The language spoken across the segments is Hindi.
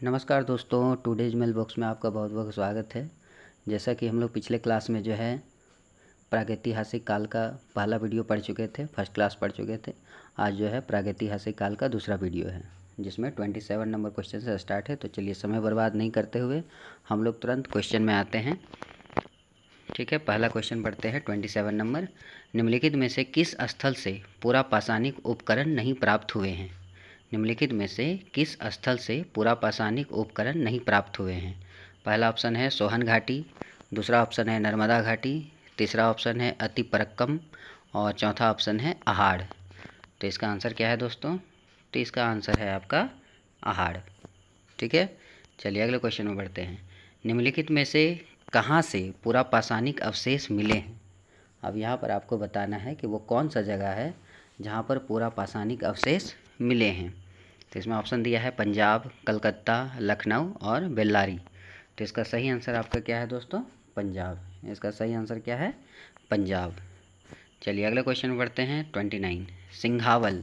नमस्कार दोस्तों, टुडेज मेल बॉक्स में आपका बहुत बहुत स्वागत है। जैसा कि हम लोग पिछले क्लास में जो है प्रागैतिहासिक काल का पहला वीडियो पढ़ चुके थे, फर्स्ट क्लास पढ़ चुके थे। आज जो है प्रागैतिहासिक काल का दूसरा वीडियो है, जिसमें 27 नंबर क्वेश्चन से स्टार्ट है। तो चलिए समय बर्बाद नहीं करते हुए हम लोग तुरंत क्वेश्चन में आते हैं। ठीक है, पहला क्वेश्चन पढ़ते हैं 27 नंबर। निम्नलिखित में से किस स्थल से पूरा पाषाणिक उपकरण नहीं प्राप्त हुए हैं? निम्नलिखित में से किस स्थल से पूरा पाषाणिक उपकरण नहीं प्राप्त हुए हैं? पहला ऑप्शन है सोहन घाटी, दूसरा ऑप्शन है नर्मदा घाटी, तीसरा ऑप्शन है अतिपरक्कम और चौथा ऑप्शन है अहाड़। तो इसका आंसर क्या है दोस्तों? तो इसका आंसर है आपका अहाड़। ठीक है, चलिए अगले क्वेश्चन में बढ़ते हैं। निम्नलिखित में से कहाँ से पूरा पाषाणिक अवशेष मिले हैं? अब यहाँ पर आपको बताना है कि वो कौन सा जगह है जहाँ पर पूरा पाषाणिक अवशेष मिले हैं। तो इसमें ऑप्शन दिया है पंजाब, कलकत्ता, लखनऊ और बेल्लारी। तो इसका सही आंसर आपका क्या है दोस्तों? पंजाब। इसका सही आंसर क्या है? पंजाब। चलिए अगले क्वेश्चन में बढ़ते हैं 29। सिंघावल।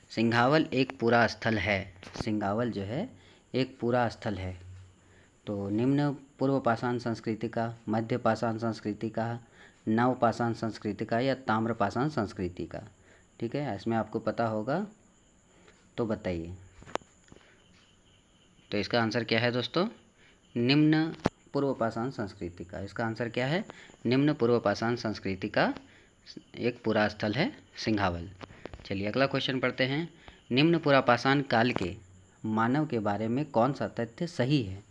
सिंघावल एक पूरा स्थल है। सिंघावल जो है एक पूरा स्थल है। तो निम्न पूर्व पाषाण संस्कृति का, मध्य पाषाण संस्कृति का, नव पाषाण संस्कृति का या ताम्र पाषाण संस्कृति का? ठीक है, इसमें आपको पता होगा तो बताइए। तो इसका आंसर क्या है दोस्तों? निम्न पूर्व पाषाण संस्कृति का। इसका आंसर क्या है? निम्न पूर्व पाषाण संस्कृति का एक पूरा स्थल है सिंघावल। चलिए अगला क्वेश्चन पढ़ते हैं। निम्न पूरा पाषाण काल के मानव के बारे में कौन सा तथ्य सही है?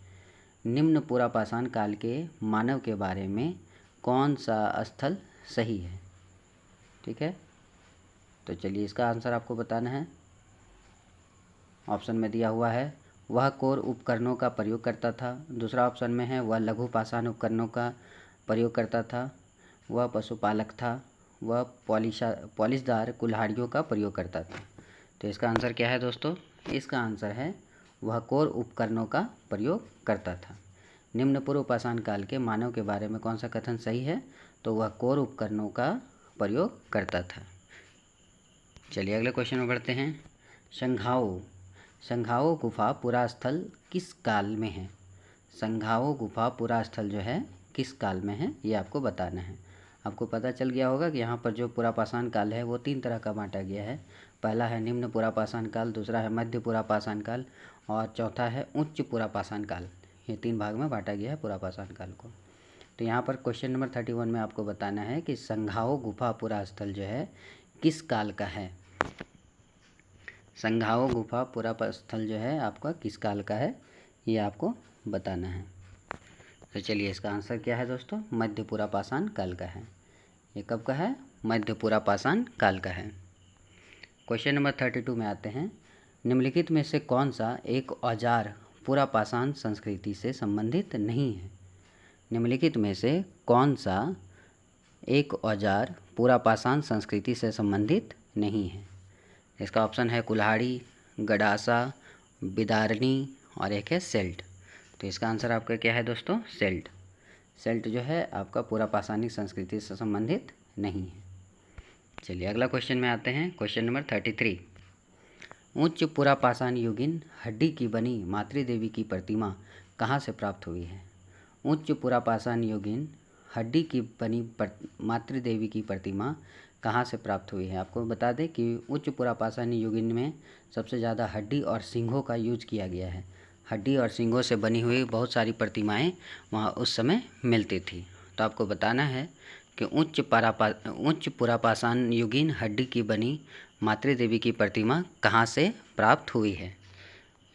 निम्न पूरा पाषाण काल के मानव के बारे में कौन सा स्थल सही है? ठीक है, तो चलिए इसका आंसर आपको बताना है। ऑप्शन में दिया हुआ है वह कोर उपकरणों का प्रयोग करता था। दूसरा ऑप्शन में है वह लघु पाषाण उपकरणों का प्रयोग करता था। वह पशुपालक था। वह पॉलिशदार कुल्हाड़ियों का प्रयोग करता था। तो इसका आंसर क्या है दोस्तों? इसका आंसर है वह कोर उपकरणों का प्रयोग करता था। निम्न पूर्व पाषाण काल के मानव के बारे में कौन सा कथन सही है? तो वह कोर उपकरणों का प्रयोग करता था। चलिए अगले क्वेश्चन में बढ़ते हैं। संघाओ। संघाओ गुफा पूरा स्थल किस काल में है? संघाओ गुफा पूरा स्थल जो है किस काल में है, ये आपको बताना है। आपको पता चल गया होगा कि यहाँ पर जो पूरा पाषाण काल है वो 3 तरह का बांटा गया है। पहला है निम्न पूरा पाषाण काल, दूसरा है मध्य पूरा पाषाण काल और चौथा है उच्च पूरा पाषाण काल। ये 3 भाग में बांटा गया है पूरा पाषाण काल को। तो यहाँ पर क्वेश्चन नंबर 31 में आपको बताना है कि संघाओ गुफा पूरा स्थल जो है किस काल का है? संघाओ गुफा पूरा स्थल जो है आपका किस काल का है, ये आपको बताना है। तो चलिए इसका आंसर क्या है दोस्तों? मध्य पूरा पाषाण काल का है। ये कब का है? मध्य पूरा पाषाण काल का है। क्वेश्चन नंबर 32 में आते हैं। निम्नलिखित में से कौन सा एक औजार पूरा पाषाण संस्कृति से संबंधित नहीं है? निम्नलिखित में से कौन सा एक औजार पूरा पाषाण संस्कृति से संबंधित नहीं है? इसका ऑप्शन है कुल्हाड़ी, गडासा, बिदारनी और एक है सेल्ट। तो इसका आंसर आपका क्या है दोस्तों? सेल्ट। सेल्ट जो है आपका पूरा पाषाणिक संस्कृति से संबंधित नहीं है। चलिए अगला क्वेश्चन में आते हैं। Question number 33। उच्च पूरा पाषाण युगीन हड्डी की बनी मातृदेवी की प्रतिमा कहाँ से प्राप्त हुई है? उच्च पूरा पाषाण युगीन हड्डी की बनी मातृदेवी की प्रतिमा कहाँ से प्राप्त हुई है? आपको बता दें कि उच्च पुरा पाषाण युगीन में सबसे ज़्यादा हड्डी और सींगों का यूज किया गया है। हड्डी और सींगों से बनी हुई बहुत सारी प्रतिमाएं वहाँ उस समय मिलती थी। तो आपको बताना है कि उच्च पुरा पाषाण युगीन हड्डी की बनी मातृदेवी की प्रतिमा कहाँ से प्राप्त हुई है?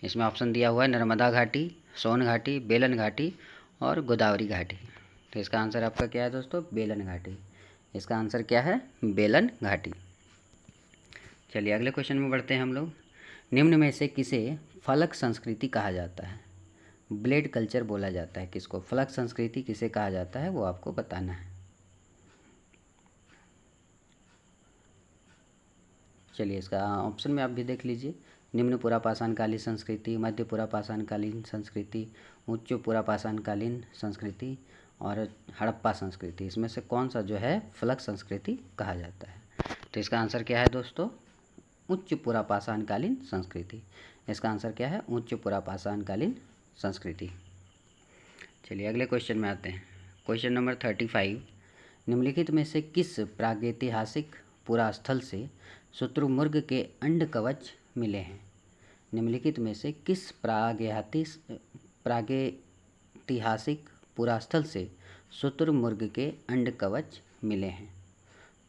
इसमें ऑप्शन दिया हुआ है नर्मदा घाटी, सोन घाटी, बेलन घाटी और गोदावरी घाटी। तो इसका आंसर आपका क्या है दोस्तों? बेलन घाटी। इसका आंसर क्या है? बेलन घाटी। चलिए अगले क्वेश्चन में बढ़ते हैं हम लोग। निम्न में से किसे फलक संस्कृति कहा जाता है? ब्लेड कल्चर बोला जाता है किसको? फलक संस्कृति किसे कहा जाता है वो आपको बताना है। चलिए इसका ऑप्शन में आप भी देख लीजिए। निम्न पुरा पाषाणकालीन संस्कृति, मध्य पुरा पाषाणकालीन संस्कृति, उच्च पुरा पाषाणकालीन संस्कृति और हड़प्पा संस्कृति। इसमें से कौन सा जो है फलक संस्कृति कहा जाता है? तो इसका आंसर क्या है दोस्तों? उच्च पुरा पाषाणकालीन संस्कृति। इसका आंसर क्या है? उच्च पुरा पाषाणकालीन संस्कृति। चलिए अगले क्वेश्चन में आते हैं। क्वेश्चन नंबर 35, निम्नलिखित में से किस प्रागैतिहासिक पुरास्थल से शुतुरमुर्ग के अंड कवच मिले हैं? निम्नलिखित में से किस प्रागैतिहासिक पुरास्थल से शुतुरमुर्ग के अंड कवच मिले हैं?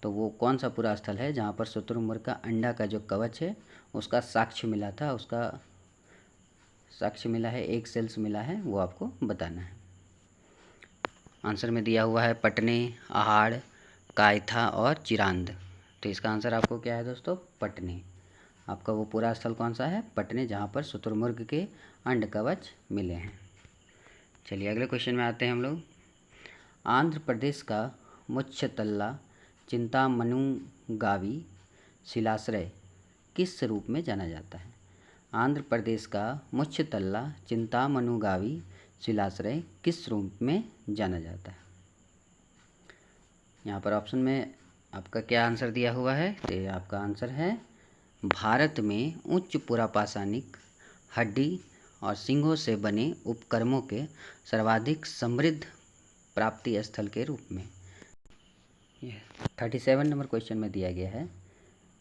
तो वो कौन सा पुरास्थल है जहाँ पर शुतुरमुर्ग का अंडा का जो कवच है उसका साक्ष्य मिला था, उसका साक्ष्य मिला है, एक सेल्स मिला है, वो आपको बताना है। आंसर में दिया हुआ है पटने, आहाड़, कायथा और चिरांद। तो इसका आंसर आपको क्या है दोस्तों? पटने। आपका वो पूरा स्थल कौन सा है? पटने, जहाँ पर शुतुरमुर्ग के अंड कवच मिले हैं। चलिए अगले क्वेश्चन में आते हैं हम लोग। आंध्र प्रदेश का मुच्छतल्ला चिंतामनुगावी शिलाश्रय किस रूप में जाना जाता है? आंध्र प्रदेश का मुच्छतल्ला चिंतामनुगावी शिलाश्रय किस रूप में जाना जाता है? यहाँ पर ऑप्शन में आपका क्या आंसर दिया हुआ है? तो आपका आंसर है भारत में उच्च पुरापाषाणिक हड्डी और सींगों से बने उपकरणों के सर्वाधिक समृद्ध प्राप्ति स्थल के रूप में। 37 नंबर क्वेश्चन में दिया गया है,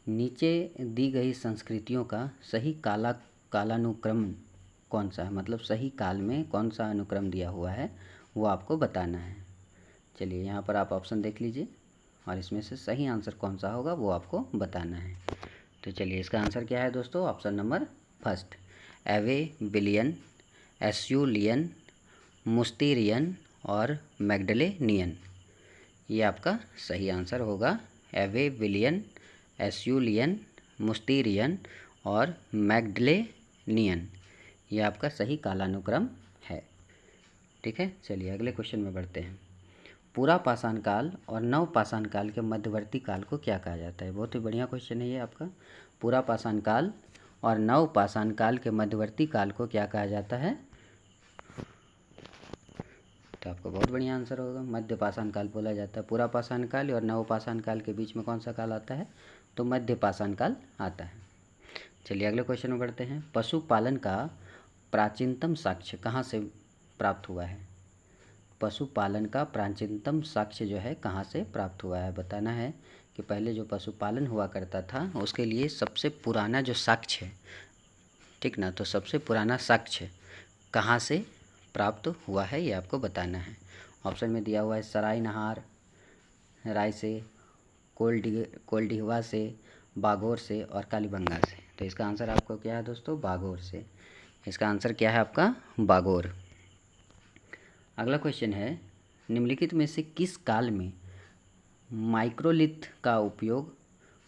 नीचे दी गई संस्कृतियों का सही कालानुक्रम कौन सा है? मतलब सही काल में कौन सा अनुक्रम दिया हुआ है वो आपको बताना है। चलिए यहाँ पर आप ऑप्शन देख लीजिए और इसमें से सही आंसर कौन सा होगा वो आपको बताना है। तो चलिए इसका आंसर क्या है दोस्तों? ऑप्शन नंबर फर्स्ट, एवेबिलियन, एस्यूलियन, मुस्टीरियन और मैग्डलेनियन। ये आपका सही आंसर होगा, एवेबिलियन, एस्यूलियन, मुस्टीरियन और मैग्डलेनियन। ये आपका सही कालानुक्रम है। ठीक है, चलिए अगले क्वेश्चन में बढ़ते हैं। पूरा पाषाण काल और नव पाषाण काल के मध्यवर्ती काल को क्या कहा जाता है? बहुत ही बढ़िया क्वेश्चन है ये आपका। पूरा पाषाण काल और नव पाषाण काल के मध्यवर्ती काल को क्या कहा जाता है? तो आपका बहुत बढ़िया आंसर होगा, मध्य पाषाण काल बोला जाता है। पूरा पाषाण काल और नव पाषाण काल के बीच में कौन सा काल आता है? तो मध्य पाषाण काल आता है। चलिए अगले क्वेश्चन में बढ़ते हैं। पशुपालन का प्राचीनतम साक्ष्य कहाँ से प्राप्त हुआ है? पशुपालन का प्राचीनतम साक्ष्य जो है कहाँ से प्राप्त हुआ है? बताना है कि पहले जो पशुपालन हुआ करता था उसके लिए सबसे पुराना जो साक्ष्य है, ठीक ना, तो सबसे पुराना साक्ष्य कहाँ से प्राप्त हुआ है ये आपको बताना है। ऑप्शन में दिया हुआ है सरायनहार, राय से, कोल्डिहवा से, बागोर से और कालीबंगा से। तो इसका आंसर आपको क्या है दोस्तों? बागोर से। इसका आंसर क्या है आपका? बागोर। अगला क्वेश्चन है, निम्नलिखित में से किस काल में माइक्रोलिथ का उपयोग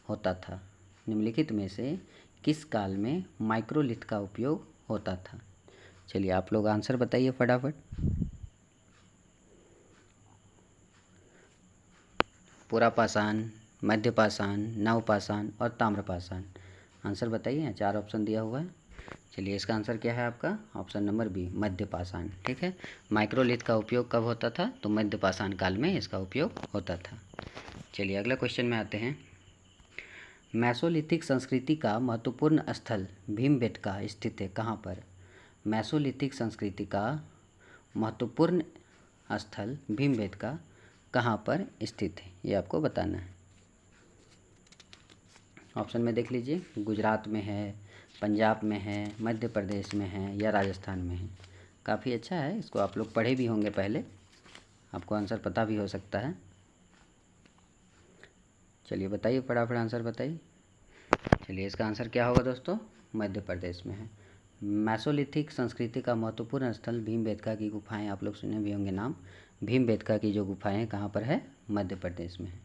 होता था? निम्नलिखित में से किस काल में माइक्रोलिथ का उपयोग होता था? चलिए आप लोग आंसर बताइए फटाफट। पुरापाषाण, मध्यपाषाण, नवपाषाण और ताम्रपाषाण। आंसर बताइए, 4 ऑप्शन दिया हुआ है। चलिए इसका आंसर क्या है आपका? ऑप्शन नंबर बी, मध्यपाषाण। ठीक है, माइक्रोलिथ का उपयोग कब होता था? तो मध्यपाषाण काल में इसका उपयोग होता था। चलिए अगला क्वेश्चन में आते हैं। मेसोलिथिक संस्कृति का महत्वपूर्ण स्थल भीमबेटका स्थित है कहाँ पर? मेसोलिथिक संस्कृति का महत्वपूर्ण स्थल भीमबेटका कहाँ पर स्थित है ये आपको बताना है। ऑप्शन में देख लीजिए, गुजरात में है, पंजाब में है, मध्य प्रदेश में है या राजस्थान में है। काफ़ी अच्छा है, इसको आप लोग पढ़े भी होंगे पहले, आपको आंसर पता भी हो सकता है। चलिए बताइए फटाफट आंसर बताइए। चलिए इसका आंसर क्या होगा दोस्तों? मध्य प्रदेश में है। मेसोलिथिक संस्कृति का महत्वपूर्ण स्थल भीमबेटका की गुफाएं, आप लोग सुने भी होंगे नाम। भीमबेटका की जो गुफाएं कहाँ पर है? मध्य प्रदेश में है।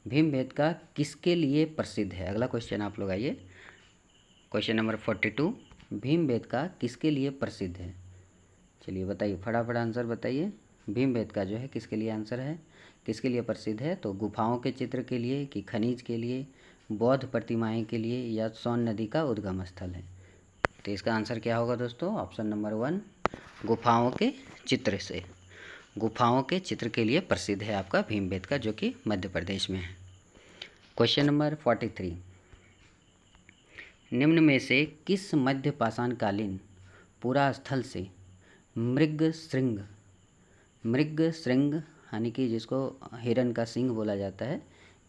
भीमबेटका किसके लिए प्रसिद्ध है? अगला क्वेश्चन आप लोग आइए, क्वेश्चन नंबर 42। भीमबेटका किसके लिए प्रसिद्ध है? चलिए बताइए फटाफट आंसर बताइए। भीमबेटका जो है किसके लिए आंसर है, किसके लिए प्रसिद्ध है? तो गुफाओं के चित्र के लिए, कि खनिज के लिए, बौद्ध प्रतिमाएं के लिए या सोन नदी का उद्गम स्थल है? तो इसका आंसर क्या होगा दोस्तों? ऑप्शन नंबर 1, गुफाओं के चित्र से। गुफाओं के चित्र के लिए प्रसिद्ध है आपका भीमबेटका, जो कि मध्य प्रदेश में है। क्वेश्चन नंबर 43, निम्न में से किस मध्य पाषाणकालीन पुरा स्थल से मृगशृंग। मृगशृंग यानी कि जिसको हिरण का सींग बोला जाता है,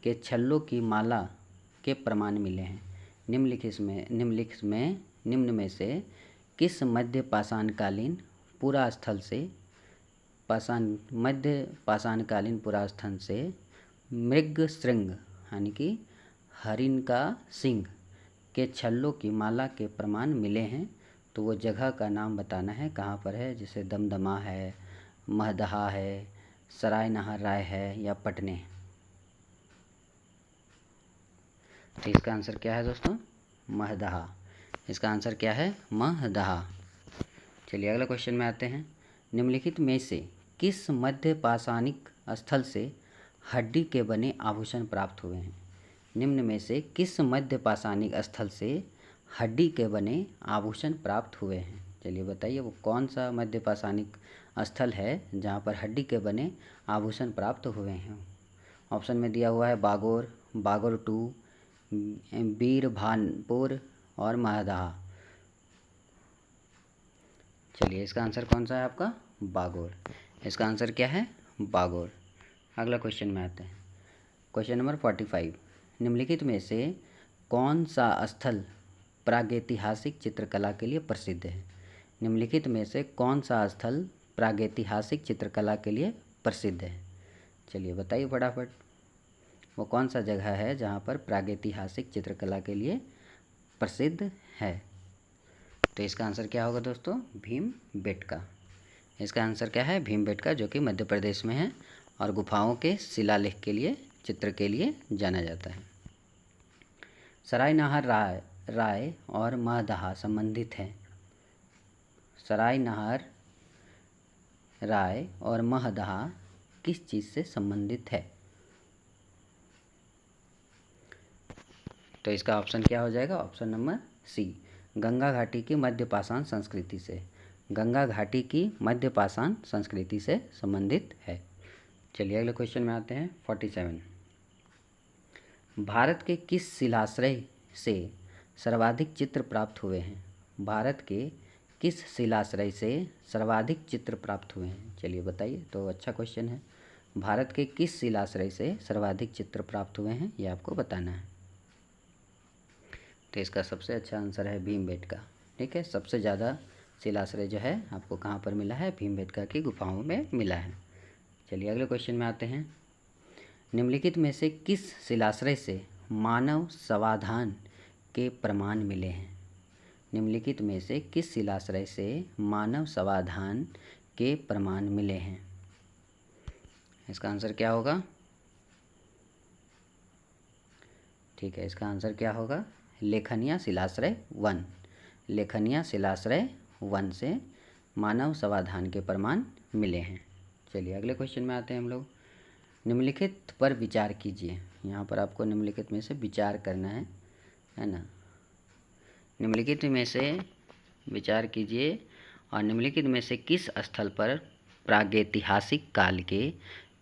के छल्लों की माला के प्रमाण मिले हैं। निम्न में से किस मध्य पाषाणकालीन पुरास्थल से मृगशृंग यानी कि हरिण का सींग के छल्लों की माला के प्रमाण मिले हैं? तो वो जगह का नाम बताना है, कहाँ पर है, जैसे दमदमा है, महदहा है, सराय नहर राय है या पटने। तो इसका आंसर क्या है दोस्तों? महदहा। इसका आंसर क्या है? महदहा। चलिए अगला क्वेश्चन में आते हैं। निम्नलिखित में से किस मध्य पाषाणिक स्थल से हड्डी के बने आभूषण प्राप्त हुए हैं? निम्न में से किस मध्य पाषाणिक स्थल से हड्डी के बने आभूषण प्राप्त हुए हैं? चलिए बताइए वो कौन सा मध्य पाषाणिक स्थल है जहाँ पर हड्डी के बने आभूषण प्राप्त हुए हैं? ऑप्शन में दिया हुआ है बागोर, बागोर 2, बीरभानपुर और महदहा। चलिए इसका आंसर कौन सा है आपका? बागोर। इसका आंसर क्या है? बागोर। अगला क्वेश्चन में आते हैं। Question number 45। निम्नलिखित में से कौन सा स्थल प्रागैतिहासिक चित्रकला के लिए प्रसिद्ध है? निम्नलिखित में से कौन सा स्थल प्रागैतिहासिक चित्रकला के लिए प्रसिद्ध है? चलिए बताइए फटाफट, वो कौन सा जगह है जहाँ पर प्रागैतिहासिक चित्रकला के लिए प्रसिद्ध है? तो इसका आंसर क्या होगा दोस्तों? भीमबेटका। इसका आंसर क्या है? भीमबेटका, जो कि मध्य प्रदेश में है और गुफाओं के शिलालेख के लिए, चित्र के लिए जाना जाता है। सराय नहर राय और महदहा संबंधित हैं। सराय नहर राय और महदहा किस चीज़ से संबंधित है? तो इसका ऑप्शन क्या हो जाएगा? ऑप्शन नंबर सी, गंगा घाटी की मध्य पाषाण संस्कृति से। गंगा घाटी की मध्य पाषाण संस्कृति से संबंधित है। चलिए अगले क्वेश्चन में आते हैं। 47। भारत के किस शिलाश्रय से सर्वाधिक चित्र प्राप्त हुए हैं? भारत के किस शिलाश्रय से सर्वाधिक चित्र प्राप्त हुए हैं? चलिए बताइए। तो अच्छा क्वेश्चन है। भारत के किस शिलाश्रय से सर्वाधिक चित्र प्राप्त हुए हैं, ये आपको बताना है। तो इसका सबसे अच्छा आंसर है भीमबेटका। ठीक है, सबसे ज़्यादा शिलाश्रय जो है आपको कहाँ पर मिला है? भीमबेटका की गुफाओं में मिला है। चलिए अगले क्वेश्चन में आते हैं। निम्नलिखित में से किस शिलाश्रय से मानव समाधान के प्रमाण मिले हैं? निम्नलिखित में से किस शिलाश्रय से मानव समाधान के प्रमाण मिले हैं? इसका आंसर क्या होगा? ठीक है, इसका आंसर क्या होगा? लेखनिया शिलाश्रय 1। लेखनिया शिलाश्रय 1 से मानव समाधान के प्रमाण मिले हैं। चलिए अगले क्वेश्चन में आते हैं हम लोग। निम्नलिखित पर विचार कीजिए। यहाँ पर आपको निम्नलिखित में से विचार करना है ना। निम्नलिखित में से विचार कीजिए और निम्नलिखित में से किस स्थल पर प्रागैतिहासिक काल के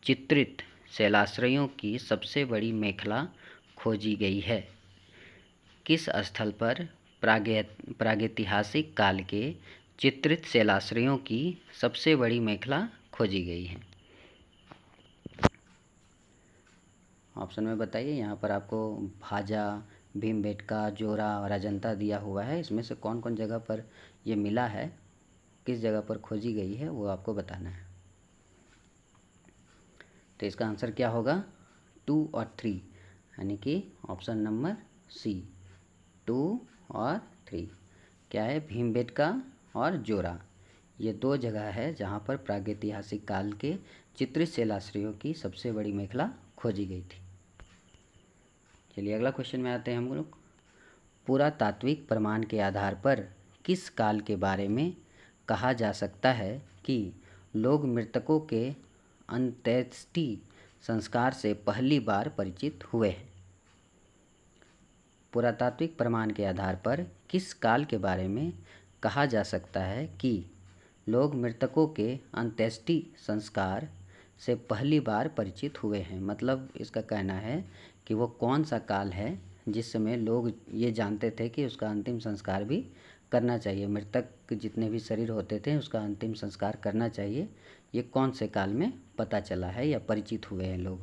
चित्रित शैलाश्रयों की सबसे बड़ी मेखला खोजी गई है? किस स्थल पर प्रागैतिहासिक काल के चित्रित शैलाश्रयों की सबसे बड़ी मेखला खोजी गई है? ऑप्शन में बताइए। यहाँ पर आपको भाजा, भीमबेटका, जोरा और अजंता दिया हुआ है। इसमें से कौन कौन जगह पर ये मिला है, किस जगह पर खोजी गई है, वो आपको बताना है। तो इसका आंसर क्या होगा? 2 और 3, यानी कि ऑप्शन नंबर सी, 2 और 3 क्या है? भीमबेटका और जोरा, ये 2 जगह है जहाँ पर प्रागैतिहासिक काल के चित्रित शैलाश्रयों की सबसे बड़ी मेखला खोजी गई थी। चलिए अगला क्वेश्चन में आते हैं हम लोग। पुरातात्विक प्रमाण के आधार पर किस काल के बारे में कहा जा सकता है कि लोग मृतकों के अंत्येष्टि संस्कार से पहली बार परिचित हुए हैं? पुरातात्विक प्रमाण के आधार पर किस काल के बारे में कहा जा सकता है कि लोग मृतकों के अंत्येष्टि संस्कार से पहली बार परिचित हुए हैं? मतलब इसका कहना है कि वो कौन सा काल है जिस समय लोग ये जानते थे कि उसका अंतिम संस्कार भी करना चाहिए, मृतक जितने भी शरीर होते थे उसका अंतिम संस्कार करना चाहिए, ये कौन से काल में पता चला है या परिचित हुए हैं लोग?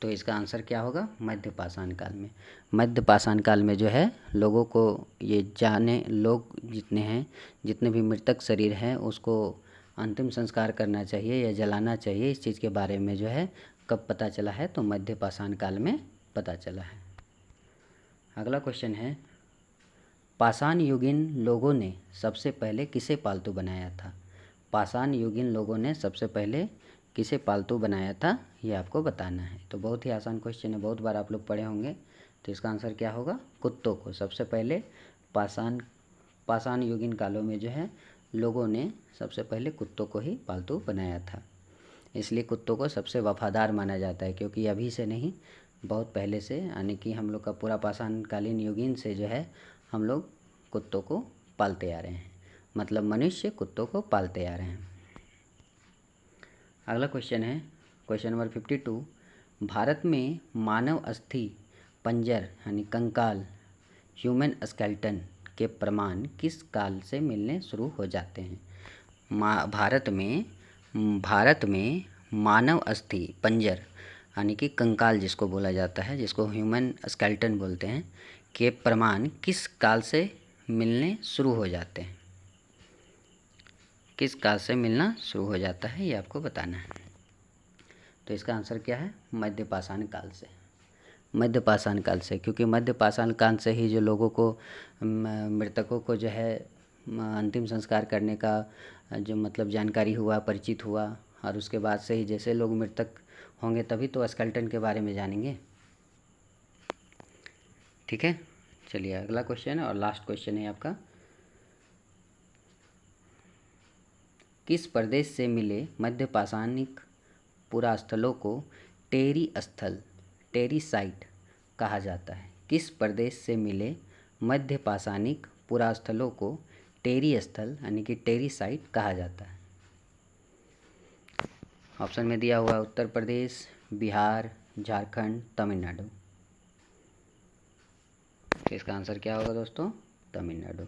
तो इसका आंसर क्या होगा? मध्य पाषाण काल में। मध्य पाषाण काल में जो है लोगों को ये जाने, लोग जितने हैं, जितने भी मृतक शरीर हैं उसको अंतिम संस्कार करना चाहिए या जलाना चाहिए, इस चीज़ के बारे में जो है कब पता चला है? तो मध्य पाषाण काल में पता चला है। अगला क्वेश्चन है, पाषाण युगीन लोगों ने सबसे पहले किसे पालतू बनाया था? पाषाण युगीन लोगों ने सबसे पहले किसे पालतू बनाया था, ये आपको बताना है। तो बहुत ही आसान क्वेश्चन है, बहुत बार आप लोग पढ़े होंगे। तो इसका आंसर क्या होगा? कुत्तों को। सबसे पहले पाषाण युगीन कालों में जो है लोगों ने सबसे पहले कुत्तों को ही पालतू बनाया था, इसलिए कुत्तों को सबसे वफादार माना जाता है, क्योंकि अभी से नहीं, बहुत पहले से, यानी कि हम लोग का पूरा पाषाण कालीन युगीन से जो है हम लोग कुत्तों को पालते आ रहे हैं, मतलब मनुष्य कुत्तों को पालते आ रहे हैं। अगला क्वेश्चन है, क्वेश्चन नंबर 52, भारत में मानव अस्थि पंजर यानी कंकाल, ह्यूमन स्केलेटन के प्रमाण किस काल से मिलने शुरू हो जाते हैं? भारत में मानव अस्थि पंजर यानी कि कंकाल जिसको बोला जाता है, जिसको ह्यूमन स्केलेटन बोलते हैं, के प्रमाण किस काल से मिलने शुरू हो जाते हैं? किस काल से मिलना शुरू हो जाता है, ये आपको बताना है। तो इसका आंसर क्या है? मध्य पाषाण काल से। मध्य पाषाण काल से, क्योंकि मध्य पाषाण काल से ही जो लोगों को, मृतकों को जो है अंतिम संस्कार करने का जो मतलब जानकारी हुआ, परिचित हुआ, और उसके बाद से ही जैसे लोग मृतक होंगे तभी तो स्केलेटन के बारे में जानेंगे। ठीक है, चलिए अगला क्वेश्चन है और लास्ट क्वेश्चन है आपका, किस प्रदेश से मिले मध्य पाषाणिक पुरास्थलों को टेरी साइट कहा जाता है? किस प्रदेश से मिले मध्य पाषाणिक पुरास्थलों को टेरी स्थल यानी कि टेरी साइट कहा जाता है? ऑप्शन में दिया हुआ उत्तर प्रदेश, बिहार, झारखंड, तमिलनाडु। तो इसका आंसर क्या होगा दोस्तों? तमिलनाडु।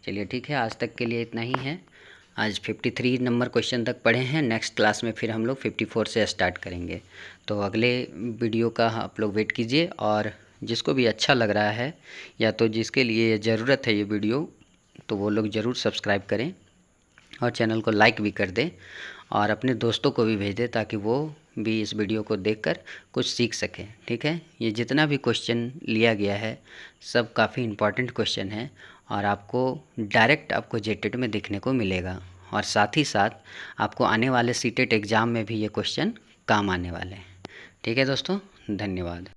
चलिए ठीक है, आज तक के लिए इतना ही है। आज 53 नंबर क्वेश्चन तक पढ़े हैं। नेक्स्ट क्लास में फिर हम लोग 54 से स्टार्ट करेंगे। तो अगले वीडियो का आप लोग वेट कीजिए, और जिसको भी अच्छा लग रहा है या तो जिसके लिए ज़रूरत है ये वीडियो, तो वो लोग ज़रूर सब्सक्राइब करें और चैनल को लाइक भी कर दें, और अपने दोस्तों को भी भेज दें ताकि वो भी इस वीडियो को देखकर कुछ सीख सकें। ठीक है, ये जितना भी क्वेश्चन लिया गया है सब काफ़ी इम्पॉर्टेंट क्वेश्चन है, और आपको डायरेक्ट आपको जेटेट में देखने को मिलेगा, और साथ ही साथ आपको आने वाले सीटेट एग्ज़ाम में भी ये क्वेश्चन काम आने वाले हैं। ठीक है दोस्तों, धन्यवाद।